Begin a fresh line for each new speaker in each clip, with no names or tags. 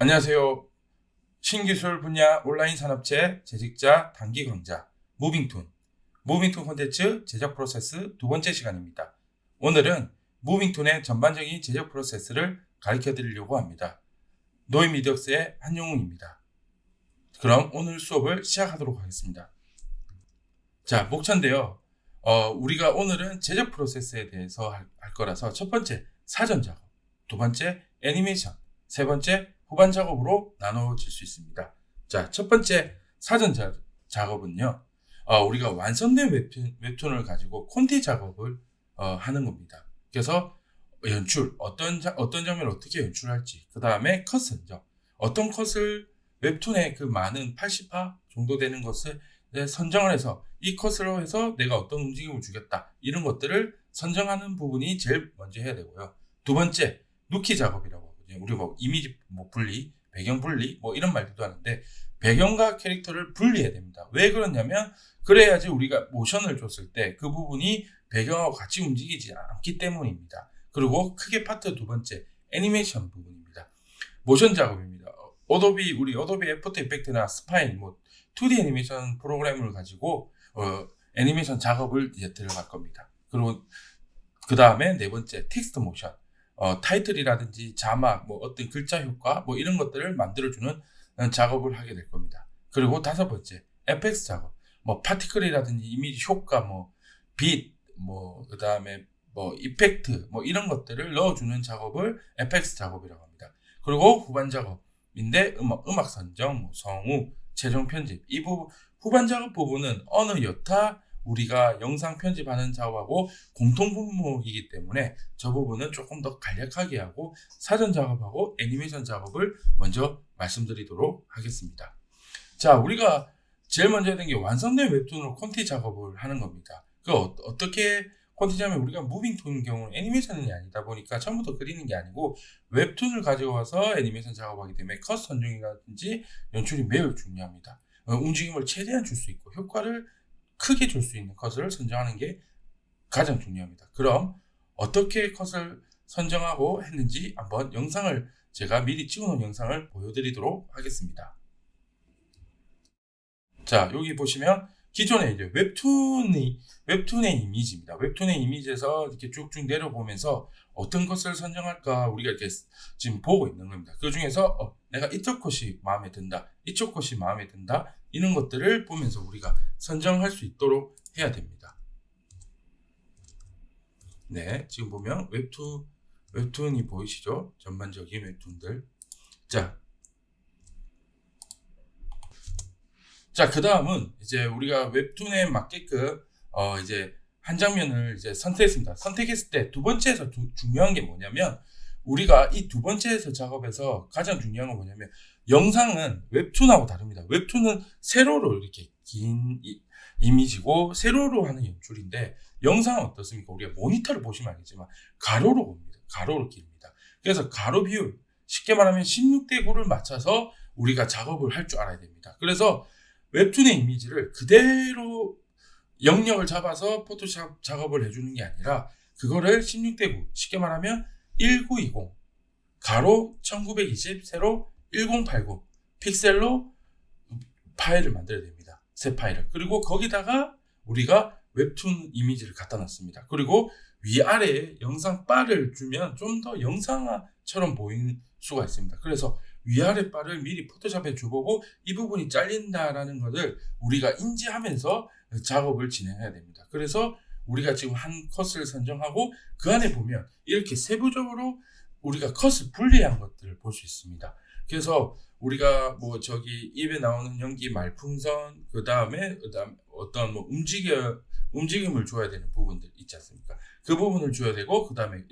안녕하세요. 신기술 분야 온라인 산업체 재직자 단기 강좌 무빙툰 콘텐츠 제작 프로세스 두 번째 시간입니다. 오늘은 무빙툰의 전반적인 제작 프로세스를 가르쳐 드리려고 합니다. 노인미디어스의 한용훈입니다. 그럼 오늘 수업을 시작하도록 하겠습니다. 자, 목차인데요. 우리가 오늘은 제작 프로세스에 대해서 할 거라서 첫 번째 사전 작업, 두 번째 애니메이션, 세 번째 후반 작업으로 나눠질 수 있습니다. 자, 첫 번째 사전 작업은요. 우리가 완성된 웹툰을 가지고 콘티 작업을 하는 겁니다. 그래서 연출, 어떤 장면을 어떻게 연출할지, 그 다음에 컷 선정, 어떤 컷을 웹툰의 그 많은 80화 정도 되는 것을 선정을 해서 이 컷으로 해서 내가 어떤 움직임을 주겠다, 이런 것들을 선정하는 부분이 제일 먼저 해야 되고요. 두 번째, 누키 작업이라고 하거든요. 우리 뭐 이미지 분리, 배경 분리 뭐 이런 말들도 하는데, 배경과 캐릭터를 분리해야 됩니다. 왜 그러냐면 그래야지 우리가 모션을 줬을 때 그 부분이 배경하고 같이 움직이지 않기 때문입니다. 그리고 크게 파트 두 번째, 애니메이션 부분입니다. 모션 작업입니다. 우리 어도비 애프터 이펙트나 스파인, 뭐 2D 애니메이션 프로그램을 가지고 애니메이션 작업을 이제 들어갈 겁니다. 그리고 그 다음에 네 번째, 텍스트 모션. 타이틀이라든지 자막, 뭐 어떤 글자 효과, 뭐 이런 것들을 만들어주는 작업을 하게 될 겁니다. 그리고 다섯 번째, FX 작업. 뭐 파티클이라든지 이미지 효과, 뭐 빛, 뭐 그 다음에 뭐 이펙트, 뭐 이런 것들을 넣어주는 작업을 FX 작업이라고 합니다. 그리고 후반 작업인데 음악 선정, 뭐 성우, 최종 편집, 이 부분 후반 작업 부분은 어느 여타 우리가 영상 편집하는 작업하고 공통 분모이기 때문에 저 부분은 조금 더 간략하게 하고 사전 작업하고 애니메이션 작업을 먼저 말씀드리도록 하겠습니다. 자, 우리가 제일 먼저 해야 되는 게 완성된 웹툰으로 콘티 작업을 하는 겁니다. 어떻게 콘티냐면 우리가 무빙툰 경우는 애니메이션이 아니다 보니까 처음부터 그리는 게 아니고 웹툰을 가지고 와서 애니메이션 작업하기 때문에 컷 선정이라든지 연출이 매우 중요합니다. 움직임을 최대한 줄 수 있고 효과를 크게 줄 수 있는 컷을 선정하는 게 가장 중요합니다. 그럼 어떻게 컷을 선정하고 했는지 한번 영상을 제가 미리 찍어놓은 영상을 보여드리도록 하겠습니다. 자, 여기 보시면 기존에 이제 웹툰의 이미지입니다. 웹툰의 이미지에서 이렇게 쭉쭉 내려보면서 어떤 것을 선정할까 우리가 이렇게 지금 보고 있는 겁니다. 그 중에서 내가 이쪽 컷이 마음에 든다, 이쪽 컷이 마음에 든다, 이런 것들을 보면서 우리가 선정할 수 있도록 해야 됩니다. 네, 지금 보면 웹툰이 보이시죠? 전반적인 웹툰들. 자, 그 다음은 이제 우리가 웹툰에 맞게끔 이제 한 장면을 이제 선택했습니다. 선택했을 때 두 번째에서 중요한 게 뭐냐면, 우리가 이 두 번째에서 작업에서 가장 중요한 건 뭐냐면, 영상은 웹툰하고 다릅니다. 웹툰은 세로로 이렇게 긴 이미지고 세로로 하는 연출인데, 영상은 어떻습니까? 우리가 모니터를 보시면 알겠지만 가로로 봅니다. 가로로 깁니다. 그래서 가로 비율, 쉽게 말하면 16대 9를 맞춰서 우리가 작업을 할 줄 알아야 됩니다. 그래서 웹툰의 이미지를 그대로 영역을 잡아서 포토샵 작업을 해주는 게 아니라 그거를 16대 9, 쉽게 말하면 1920, 가로 1920, 세로 1080 픽셀로 파일을 만들어야 됩니다. 새 파일을. 그리고 거기다가 우리가 웹툰 이미지를 갖다 놨습니다. 그리고 위아래에 영상 바를 주면 좀 더 영상처럼 보이는 수가 있습니다. 그래서 위아래 바를 미리 포토샵에 줘보고 이 부분이 잘린다라는 것을 우리가 인지하면서 작업을 진행해야 됩니다. 그래서 우리가 지금 한 컷을 선정하고 그 안에 보면 이렇게 세부적으로 우리가 컷을 분리한 것들을 볼 수 있습니다. 그래서 우리가 뭐 저기 입에 나오는 연기 말풍선, 그 다음에 어떤 뭐 움직임을 줘야 되는 부분들 있지 않습니까? 그 부분을 줘야 되고, 그 다음에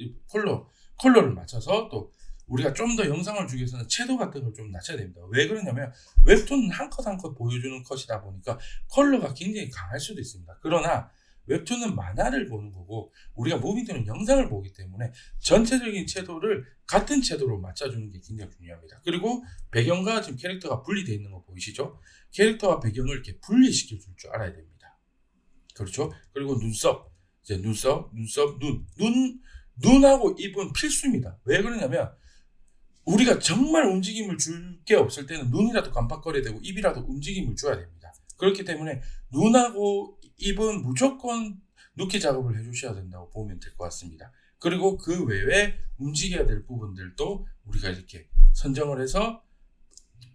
컬러를 맞춰서 또 우리가 좀 더 영상을 주기 위해서는 채도 같은 걸 좀 낮춰야 됩니다. 왜 그러냐면 웹툰은 한 컷 한 컷 보여주는 컷이다 보니까 컬러가 굉장히 강할 수도 있습니다. 그러나 웹툰은 만화를 보는 거고 우리가 무빙툰은 영상을 보기 때문에 전체적인 채도를 같은 채도로 맞춰주는 게 굉장히 중요합니다. 그리고 배경과 지금 캐릭터가 분리되어 있는 거 보이시죠? 캐릭터와 배경을 이렇게 분리시켜 줄 줄 알아야 됩니다. 그렇죠? 그리고 눈썹, 눈하고 입은 필수입니다. 왜 그러냐면 우리가 정말 움직임을 줄 게 없을 때는 눈이라도 깜빡거려야 되고 입이라도 움직임을 줘야 됩니다. 그렇기 때문에 눈하고 입은 무조건 눕기 작업을 해주셔야 된다고 보면 될 것 같습니다. 그리고 그 외에 움직여야 될 부분들도 우리가 이렇게 선정을 해서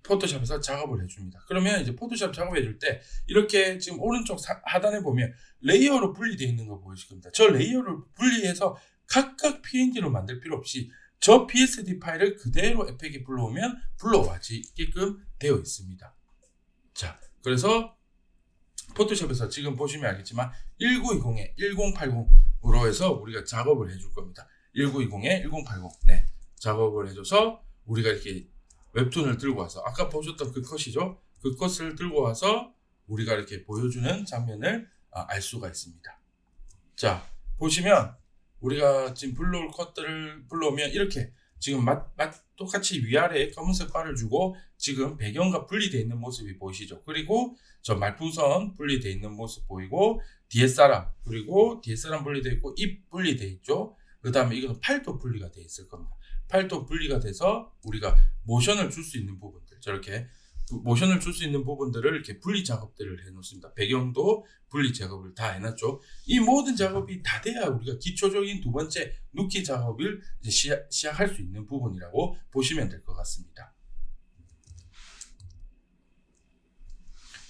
포토샵에서 작업을 해줍니다. 그러면 이제 포토샵 작업해 줄 때 이렇게 지금 오른쪽 하단에 보면 레이어로 분리되어 있는 거 보이실 겁니다. 저 레이어를 분리해서 각각 PNG로 만들 필요 없이 저 PSD 파일을 그대로 에펙에 불러오면 불러와지게끔 되어 있습니다. 자, 그래서 포토샵에서 지금 보시면 알겠지만 1920에 1080으로 해서 우리가 작업을 해줄 겁니다. 1920에 1080 네, 작업을 해줘서 우리가 이렇게 웹툰을 들고 와서 아까 보셨던 그 컷이죠. 그 컷을 들고 와서 우리가 이렇게 보여주는 장면을 알 수가 있습니다. 자, 보시면 우리가 지금 불러올 컷들을 불러오면 이렇게 지금 똑같이 위아래에 검은색 바를 주고 지금 배경과 분리되어 있는 모습이 보이시죠. 그리고 저 말풍선 분리되어 있는 모습 보이고 DSLR 그리고 DSLR 분리되어 있고 입 분리되어 있죠. 그 다음에 이거는 팔도 분리가 되어 있을 겁니다. 팔도 분리가 돼서 우리가 모션을 줄 수 있는 부분들 저렇게 모션을 줄 수 있는 부분들을 이렇게 분리 작업들을 해 놓습니다. 배경도 분리 작업을 다 해놨죠. 이 모든 작업이 다 돼야 우리가 기초적인 두 번째 눕기 작업을 이제 시작할 수 있는 부분이라고 보시면 될 것 같습니다.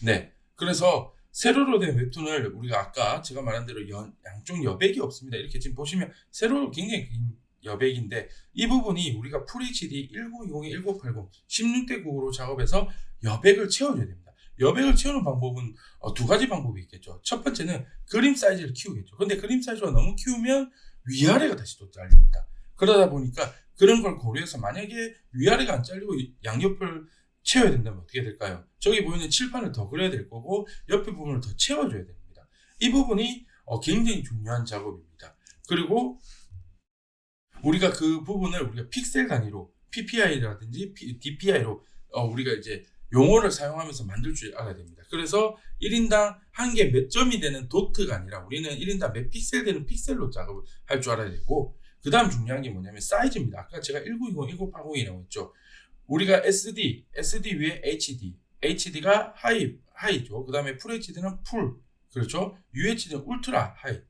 네, 그래서 세로로 된 웹툰을 우리가 아까 제가 말한 대로 양쪽 여백이 없습니다. 이렇게 지금 보시면 세로로 굉장히 긴 여백인데 이 부분이 우리가 FHD 1920, 1980, 16대 9로 작업해서 여백을 채워줘야 됩니다. 여백을 채우는 방법은 두 가지 방법이 있겠죠. 첫 번째는 그림 사이즈를 키우겠죠. 근데 그림 사이즈가 너무 키우면 위아래가 다시 또 잘립니다. 그러다 보니까 그런 걸 고려해서 만약에 위아래가 안 잘리고 양옆을 채워야 된다면 어떻게 될까요? 저기 보이는 칠판을 더 그려야 될 거고 옆에 부분을 더 채워줘야 됩니다. 이 부분이 굉장히 중요한 작업입니다. 그리고 우리가 그 부분을 우리가 픽셀 단위로 PPI라든지 DPI로 우리가 이제 용어를 사용하면서 만들 줄 알아야 됩니다. 그래서 1인당 한 개 몇 점이 되는 도트가 아니라 우리는 1인당 몇 픽셀 되는 픽셀로 작업을 할 줄 알아야 되고 그 다음 중요한 게 뭐냐면 사이즈입니다. 아까 제가 1920, 1980이라고 했죠. 우리가 SD 위에 HD가 하이죠. 그 다음에 FHD는 풀, 그렇죠. UHD는 울트라 하이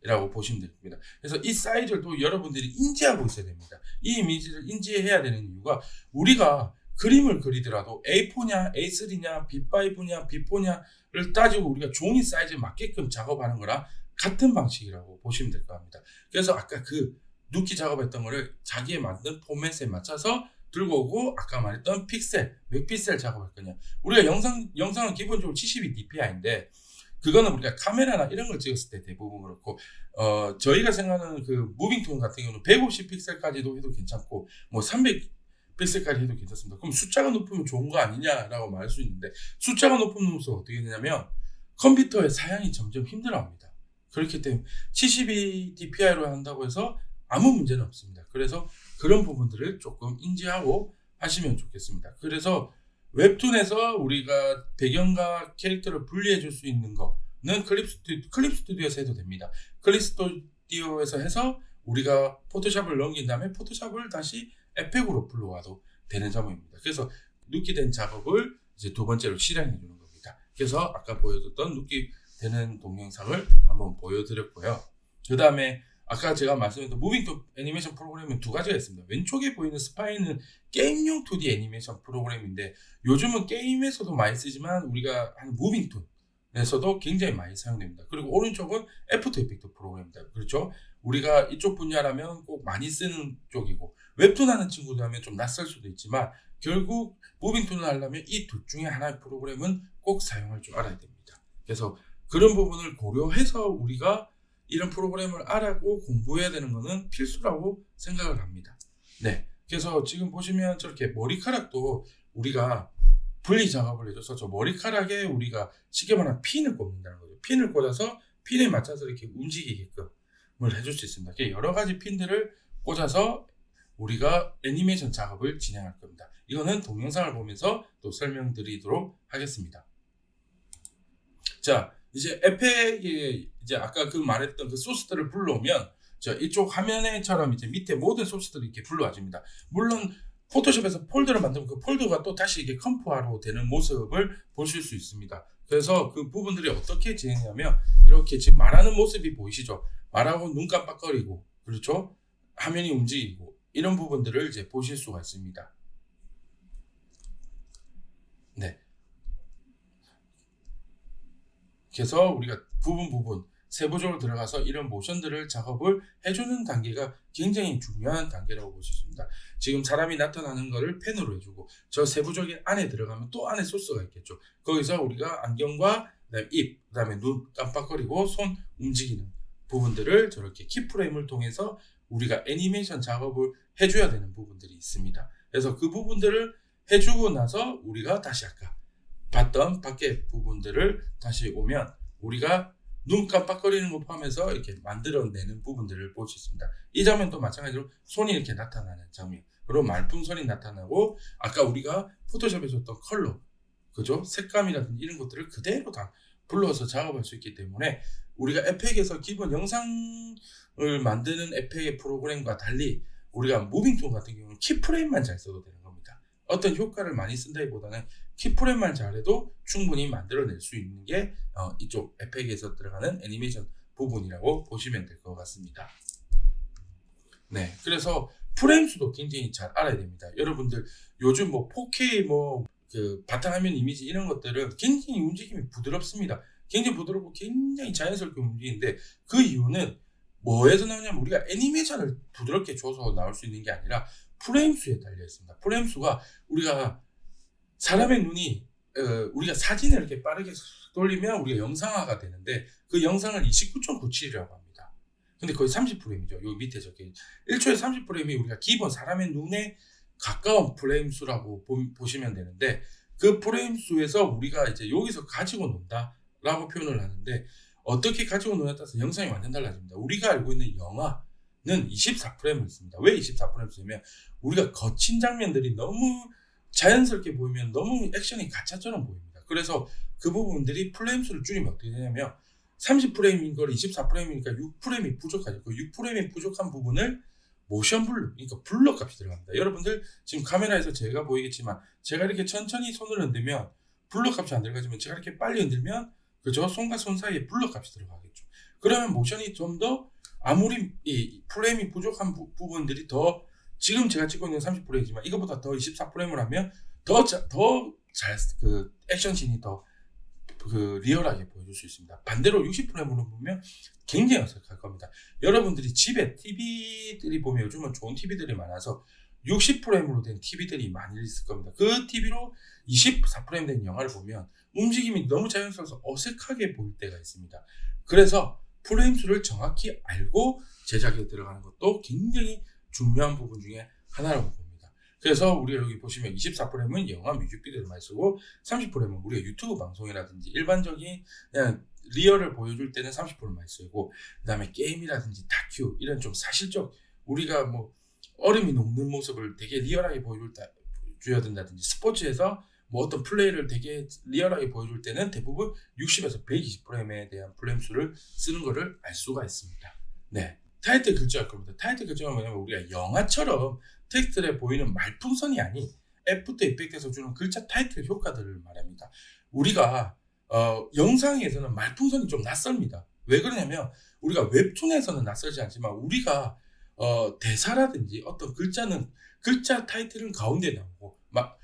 라고 보시면 됩니다. 그래서 이 사이즈를 또 여러분들이 인지하고 있어야 됩니다. 이 이미지를 인지해야 되는 이유가 우리가 그림을 그리더라도 A4냐 A3냐 B5냐 B4냐를 따지고 우리가 종이 사이즈에 맞게끔 작업하는 거랑 같은 방식이라고 보시면 될 것 같습니다. 그래서 아까 그 눕기 작업했던 거를 자기에 맞는 포맷에 맞춰서 들고 오고 아까 말했던 픽셀, 몇 픽셀 작업할 거냐. 우리가 영상은 기본적으로 72dpi인데 그거는 우리가 카메라나 이런 걸 찍었을 때 대부분 그렇고 저희가 생각하는 그 무빙톤 같은 경우는 150픽셀까지도 해도 괜찮고 뭐 300픽셀까지 해도 괜찮습니다. 그럼 숫자가 높으면 좋은 거 아니냐라고 말할 수 있는데 숫자가 높으면 어떻게 되냐면 컴퓨터의 사양이 점점 힘들어합니다. 그렇기 때문에 72dpi로 한다고 해서 아무 문제는 없습니다. 그래서 그런 부분들을 조금 인지하고 하시면 좋겠습니다. 그래서 웹툰에서 우리가 배경과 캐릭터를 분리해 줄 수 있는 거는 클립 스튜디오에서 해도 됩니다. 클립 스튜디오에서 해서 우리가 포토샵을 넘긴 다음에 포토샵을 다시 에펙으로 불러와도 되는 작업입니다. 그래서 눕기 된 작업을 이제 두 번째로 실행해 주는 겁니다. 그래서 아까 보여줬던 눕기 되는 동영상을 한번 보여드렸고요. 그 다음에 아까 제가 말씀드렸던 무빙톤 애니메이션 프로그램은 두 가지가 있습니다. 왼쪽에 보이는 스파이는 게임용 2D 애니메이션 프로그램인데 요즘은 게임에서도 많이 쓰지만 우리가 하는 무빙톤에서도 굉장히 많이 사용됩니다. 그리고 오른쪽은 애프터 이펙트 프로그램입니다. 그렇죠? 우리가 이쪽 분야라면 꼭 많이 쓰는 쪽이고 웹툰 하는 친구들 하면 좀 낯설 수도 있지만 결국 무빙톤을 하려면 이 둘 중에 하나의 프로그램은 꼭 사용할 줄 알아야 됩니다. 그래서 그런 부분을 고려해서 우리가 이런 프로그램을 알아고 공부해야 되는 것은 필수라고 생각을 합니다. 네. 그래서 지금 보시면 저렇게 머리카락도 우리가 분리 작업을 해줘서 저 머리카락에 우리가 쉽게 말하면 핀을 꼽는다는 거죠. 핀을 꽂아서 핀에 맞춰서 이렇게 움직이게끔 해줄 수 있습니다. 여러 가지 핀들을 꽂아서 우리가 애니메이션 작업을 진행할 겁니다. 이거는 동영상을 보면서 또 설명드리도록 하겠습니다. 자, 이제 에펙에 이제 아까 그 말했던 그 소스들을 불러오면 이쪽 화면에처럼 이제 밑에 모든 소스들이 이렇게 불러와집니다. 물론 포토샵에서 폴더를 만들면 그 폴더가 또 다시 이게 컴프화로 되는 모습을 보실 수 있습니다. 그래서 그 부분들이 어떻게 진행하냐면 이렇게 지금 말하는 모습이 보이시죠? 말하고 눈 깜빡거리고, 그렇죠? 화면이 움직이고 이런 부분들을 이제 보실 수가 있습니다. 네. 그래서 우리가 부분 세부적으로 들어가서 이런 모션들을 작업을 해주는 단계가 굉장히 중요한 단계라고 볼 수 있습니다. 지금 사람이 나타나는 거를 펜으로 해주고 저 세부적인 안에 들어가면 또 안에 소스가 있겠죠. 거기서 우리가 안경과 그다음에 입, 그다음에 눈 깜빡거리고 손 움직이는 부분들을 저렇게 키프레임을 통해서 우리가 애니메이션 작업을 해줘야 되는 부분들이 있습니다. 그래서 그 부분들을 해주고 나서 우리가 다시 아까 봤던 밖의 부분들을 다시 오면 우리가 눈 깜빡거리는 거 포함해서 이렇게 만들어내는 부분들을 볼 수 있습니다. 이 장면도 마찬가지로 손이 이렇게 나타나는 장면, 그리고 말풍선이 나타나고 아까 우리가 포토샵에 줬던 컬러, 그죠? 색감이라든지 이런 것들을 그대로 다 불러서 작업할 수 있기 때문에 우리가 에펙에서 기본 영상을 만드는 에펙의 프로그램과 달리 우리가 무빙톤 같은 경우는 키프레임만 잘 써도 되는 겁니다. 어떤 효과를 많이 쓴다기보다는 키프레임만 잘해도 충분히 만들어낼 수 있는 게 이쪽 에펙에서 들어가는 애니메이션 부분이라고 보시면 될 것 같습니다. 네, 그래서 프레임 수도 굉장히 잘 알아야 됩니다. 여러분들 요즘 뭐 4K 그 바탕화면 이미지 이런 것들은 굉장히 움직임이 부드럽습니다. 굉장히 부드럽고 굉장히 자연스럽게 움직이는데 그 이유는 뭐에서 나오냐면 우리가 애니메이션을 부드럽게 줘서 나올 수 있는 게 아니라 프레임 수에 달려 있습니다. 프레임 수가 우리가 사람의 눈이 우리가 사진을 이렇게 빠르게 돌리면 우리가 영상화가 되는데 그 영상을 29.97이라고 합니다. 근데 거의 30프레임이죠. 여기 밑에 적혀 1초에 30프레임이 우리가 기본 사람의 눈에 가까운 프레임 수라고 보시면 되는데 그 프레임 수에서 우리가 이제 여기서 가지고 논다라고 표현을 하는데 어떻게 가지고 노냐에 따라서 영상이 완전 달라집니다. 우리가 알고 있는 영화는 24프레임을 씁니다. 왜 24프레임을 쓰냐면 우리가 거친 장면들이 너무 자연스럽게 보이면 너무 액션이 가짜처럼 보입니다. 그래서 그 부분들이 프레임 수를 줄이면 어떻게 되냐면 30프레임인 걸 24프레임이니까 6프레임이 부족하죠. 그 6프레임이 부족한 부분을 모션 블러, 그러니까 블러 값이 들어갑니다. 여러분들 지금 카메라에서 제가 보이겠지만 제가 이렇게 천천히 손을 흔들면 블러 값이 안 들어가지만 제가 이렇게 빨리 흔들면 그죠? 손과 손 사이에 블러 값이 들어가겠죠. 그러면 모션이 좀 더 아무리 이 프레임이 부족한 부분들이 더 지금 제가 찍고 있는 30프레임이지만 이거보다 더 24프레임을 하면 더 잘 그 액션씬이 더 그 리얼하게 보여줄 수 있습니다. 반대로 60프레임으로 보면 굉장히 어색할 겁니다. 여러분들이 집에 TV들이 보면 요즘은 좋은 TV들이 많아서 60프레임으로 된 TV들이 많이 있을 겁니다. 그 TV로 24프레임 된 영화를 보면 움직임이 너무 자연스러워서 어색하게 보일 때가 있습니다. 그래서 프레임 수를 정확히 알고 제작에 들어가는 것도 굉장히 중요한 부분 중에 하나라고 봅니다. 그래서 우리가 여기 보시면 24프레임은 영화 뮤직비디오를 많이 쓰고 30프레임은 우리가 유튜브 방송이라든지 일반적인 그냥 리얼을 보여줄 때는 30%를 많이 쓰고 그 다음에 게임이라든지 다큐 이런 좀 사실적 우리가 뭐 얼음이 녹는 모습을 되게 리얼하게 보여줘야 된다든지 스포츠에서 뭐 어떤 플레이를 되게 리얼하게 보여줄 때는 대부분 60에서 120프레임에 대한 프레임 수를 쓰는 것을 알 수가 있습니다. 네, 타이틀 결정할 겁니다. 타이틀 결정은 뭐냐면 우리가 영화처럼 텍스트에 보이는 말풍선이 아닌 애프터 이펙트에서 주는 글자 타이틀 효과들을 말합니다. 우리가 영상에서는 말풍선이 좀 낯섭니다. 왜 그러냐면 우리가 웹툰에서는 낯설지 않지만 우리가 대사라든지 어떤 글자 타이틀은 가운데 나오고 막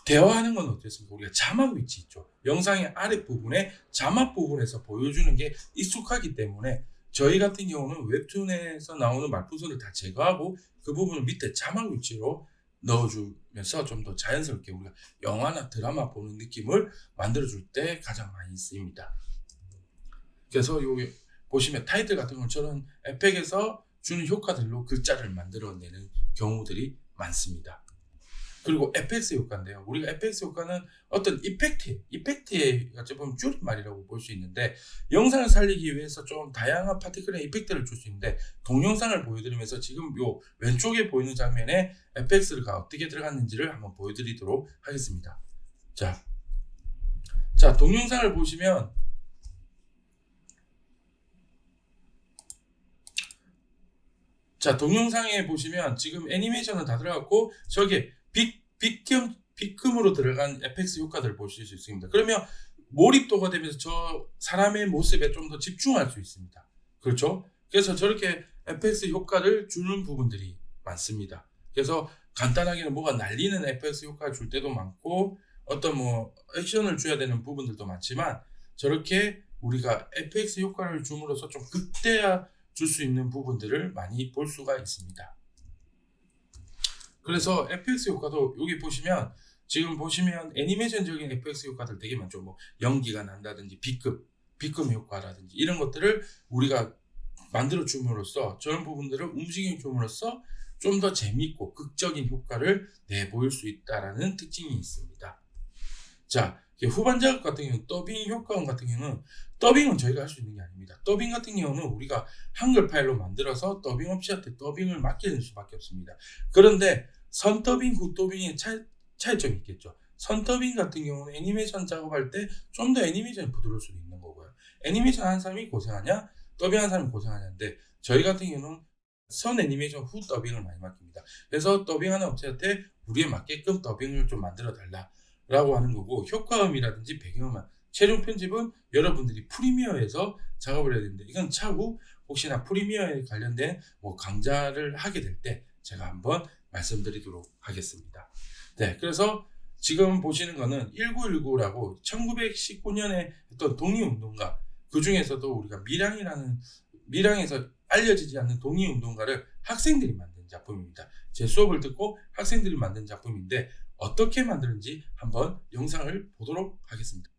대화하는 건 어땠습니까? 우리가 자막 위치 있죠. 영상의 아랫부분에 자막 부분에서 보여주는 게 익숙하기 때문에 저희 같은 경우는 웹툰에서 나오는 말풍선을 다 제거하고 그 부분을 밑에 자막 위치로 넣어주면서 좀 더 자연스럽게 우리가 영화나 드라마 보는 느낌을 만들어줄 때 가장 많이 쓰입니다. 그래서 여기 보시면 타이틀 같은 것처럼 에펙에서 주는 효과들로 글자를 만들어내는 경우들이 많습니다. 그리고 FX 효과인데요. 우리가 FX 효과는 어떤 이펙트의 어찌 보면 줄임말이라고 볼 수 있는데 영상을 살리기 위해서 좀 다양한 파티클의 이펙트를 줄 수 있는데 동영상을 보여드리면서 지금 요 왼쪽에 보이는 장면에 FX가 어떻게 들어갔는지를 한번 보여드리도록 하겠습니다. 자, 동영상을 보시면 동영상에 보시면 지금 애니메이션은 다 들어갔고 저게 빗금으로 들어간 FX 효과들을 보실 수 있습니다. 그러면 몰입도가 되면서 저 사람의 모습에 좀 더 집중할 수 있습니다. 그렇죠? 그래서 저렇게 FX 효과를 주는 부분들이 많습니다. 그래서 간단하게는 뭐가 날리는 FX 효과를 줄 때도 많고 어떤 뭐 액션을 줘야 되는 부분들도 많지만 저렇게 우리가 FX 효과를 줌으로써 좀 극대화 줄 수 있는 부분들을 많이 볼 수가 있습니다. 그래서 FX 효과도 여기 보시면 지금 보시면 애니메이션적인 FX 효과들 되게 많죠. 뭐 연기가 난다든지 B급 효과라든지 이런 것들을 우리가 만들어 줌으로써 저런 부분들을 움직여 줌으로써 좀 더 재밌고 극적인 효과를 내보일 수 있다라는 특징이 있습니다. 자, 후반 작업 같은 경우는 더빙 효과음 같은 경우는 더빙은 저희가 할 수 있는 게 아닙니다. 더빙 같은 경우는 우리가 한글 파일로 만들어서 더빙 업체한테 더빙을 맡기는 수밖에 없습니다. 그런데 선더빙, 후더빙의 차이점이 있겠죠. 선더빙 같은 경우는 애니메이션 작업할 때 좀 더 애니메이션이 부드러울 수도 있는 거고요. 애니메이션 한 사람이 고생하냐, 더빙 한 사람이 고생하냐인데 저희 같은 경우는 선 애니메이션 후 더빙을 많이 맡깁니다. 그래서 더빙하는 업체한테 우리에 맞게끔 더빙을 좀 만들어 달라라고 하는 거고 효과음이라든지 배경음악, 최종 편집은 여러분들이 프리미어에서 작업을 해야 되는데 이건 차후 혹시나 프리미어에 관련된 뭐 강좌를 하게 될 때 제가 한번 말씀드리도록 하겠습니다. 네, 그래서 지금 보시는 거는 1919라고 1919년에 했던 독립운동가, 그 중에서도 우리가 밀양에서 알려지지 않는 독립운동가를 학생들이 만든 작품입니다. 제 수업을 듣고 학생들이 만든 작품인데 어떻게 만드는지 한번 영상을 보도록 하겠습니다.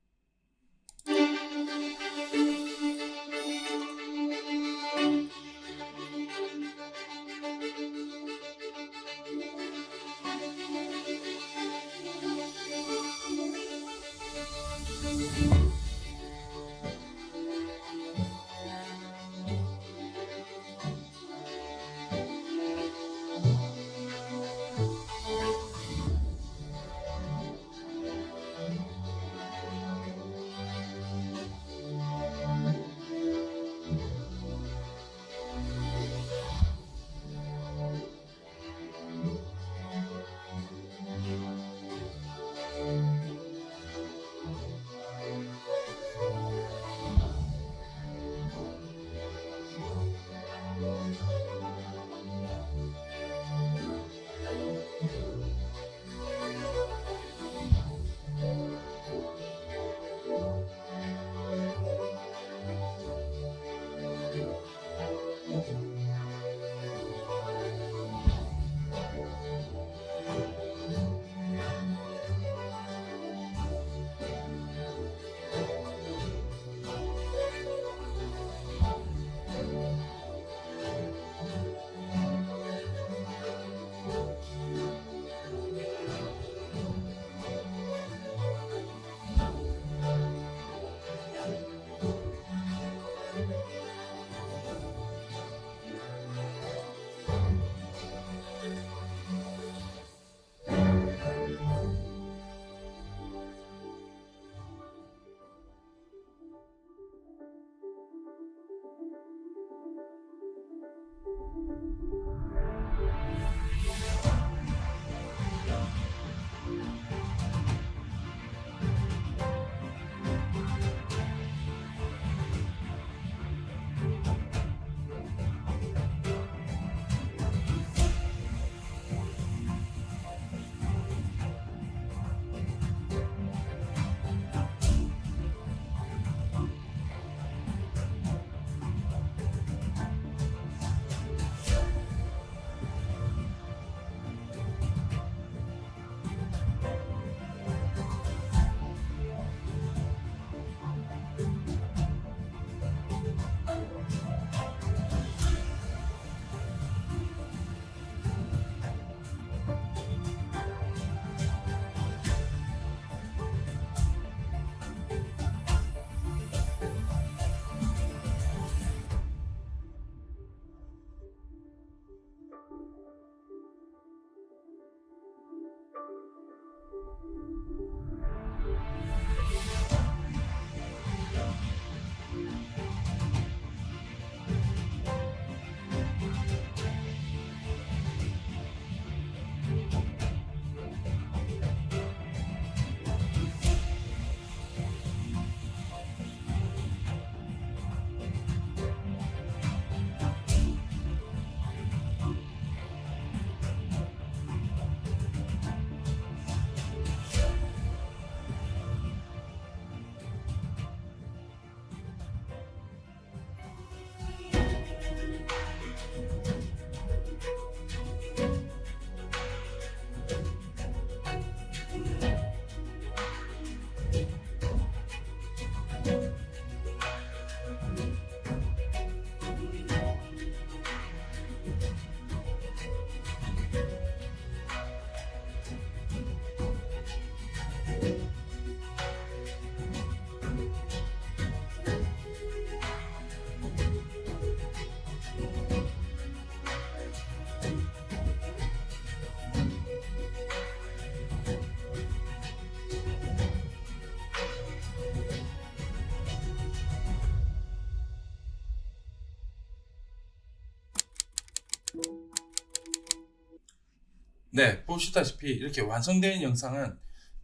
네, 보시다시피 이렇게 완성된 영상은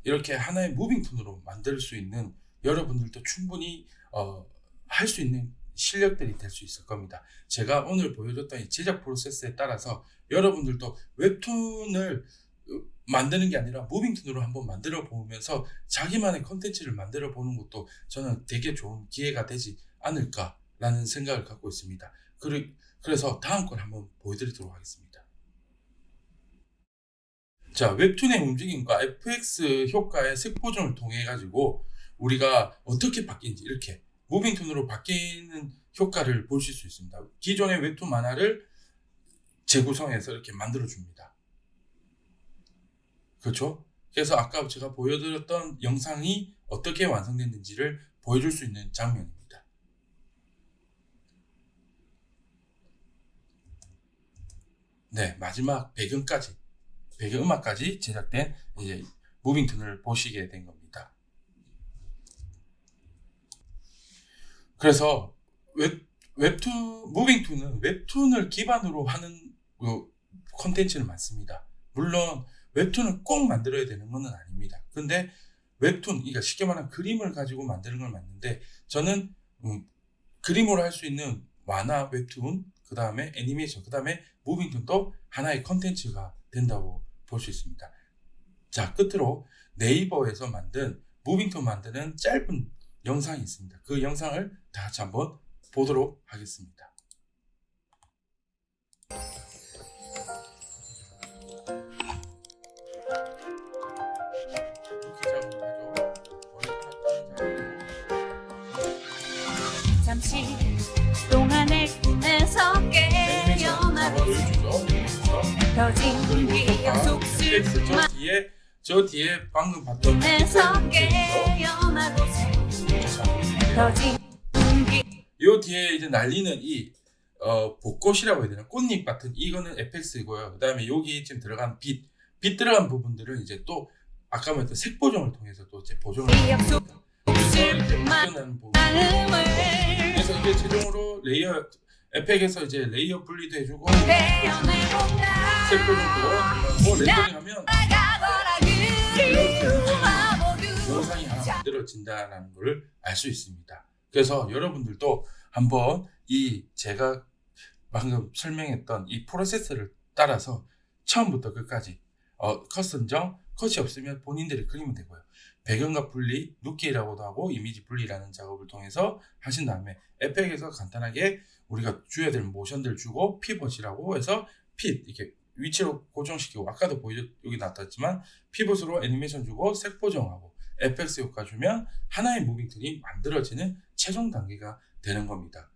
이렇게 하나의 무빙톤으로 만들 수 있는 여러분들도 충분히 할 수 있는 실력들이 될 수 있을 겁니다. 제가 오늘 보여줬던 이 제작 프로세스에 따라서 여러분들도 웹툰을 만드는 게 아니라 무빙톤으로 한번 만들어 보면서 자기만의 컨텐츠를 만들어 보는 것도 저는 되게 좋은 기회가 되지 않을까라는 생각을 갖고 있습니다. 그래서 다음 걸 한번 보여드리도록 하겠습니다. 자, 웹툰의 움직임과 FX 효과의 색 보정을 통해 가지고 우리가 어떻게 바뀌는지 이렇게 무빙톤으로 바뀌는 효과를 보실 수 있습니다. 기존의 웹툰 만화를 재구성해서 이렇게 만들어 줍니다. 그렇죠? 그래서 아까 제가 보여드렸던 영상이 어떻게 완성됐는지를 보여줄 수 있는 장면입니다. 네, 마지막 배경음악까지 제작된 이제 무빙툰을 보시게 된 겁니다. 그래서 무빙툰은 웹툰을 기반으로 하는 콘텐츠는 많습니다. 물론 웹툰을 꼭 만들어야 되는 건 아닙니다. 근데 웹툰, 그러니까 쉽게 말하면 그림을 가지고 만드는 걸 맞는데 저는 그림으로 할 수 있는 만화, 웹툰, 그 다음에 애니메이션, 그 다음에 무빙툰도 하나의 컨텐츠가 된다고 볼 수 있습니다. 자, 끝으로 네이버에서 만든 무빙툰 만드는 짧은 영상이 있습니다. 그 영상을 다 같이 한번 보도록 하겠습니다.
잠시 동안의 꿈에서 깨어나고 펴진 기억 속수만
저 뒤에 방금 봤던
꿈에서 깨어나고 펴진
요 뒤에 이제 날리는 이 벚꽃이라고 해야 되나, 꽃잎 같은 이거는 FX이고요. 그 다음에 여기 지금 들어간 빛 들어간 부분들은 이제 또 아까 말했던 색 보정을 통해서 또 이제 보정을 합니다. 그래서 이제 최종으로 에펙에서 이제 레이어 분리도 해주고 색 보정도 하고 렌더링하면 영상이 하나 만들어진다는 걸 알 수 있습니다. 그래서 여러분들도 한번 제가 방금 설명했던 이 프로세스를 따라서 처음부터 끝까지 컷 선정, 컷이 없으면 본인들이 그리면 되고요. 배경과 분리, 눕기라고도 하고 이미지 분리라는 작업을 통해서 하신 다음에 에펙에서 간단하게 우리가 줘야 될 모션들 주고 피벗이라고 해서 이렇게 위치로 고정시키고, 아까도 여기 나타났지만 피벗으로 애니메이션 주고 색 보정하고 FX 효과 주면 하나의 무빙툰이 만들어지는 최종 단계가 되는 겁니다.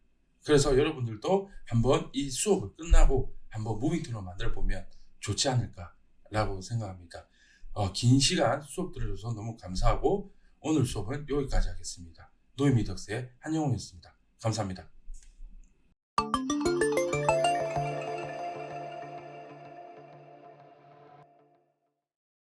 그래서 여러분들도 한번 이 수업을 끝나고 한번 무빙툰을 만들어 보면 좋지 않을까라고 생각합니다. 긴 시간 수업 들어줘서 너무 감사하고 오늘 수업은 여기까지 하겠습니다. 노이미덕스의 한영웅이었습니다. 감사합니다.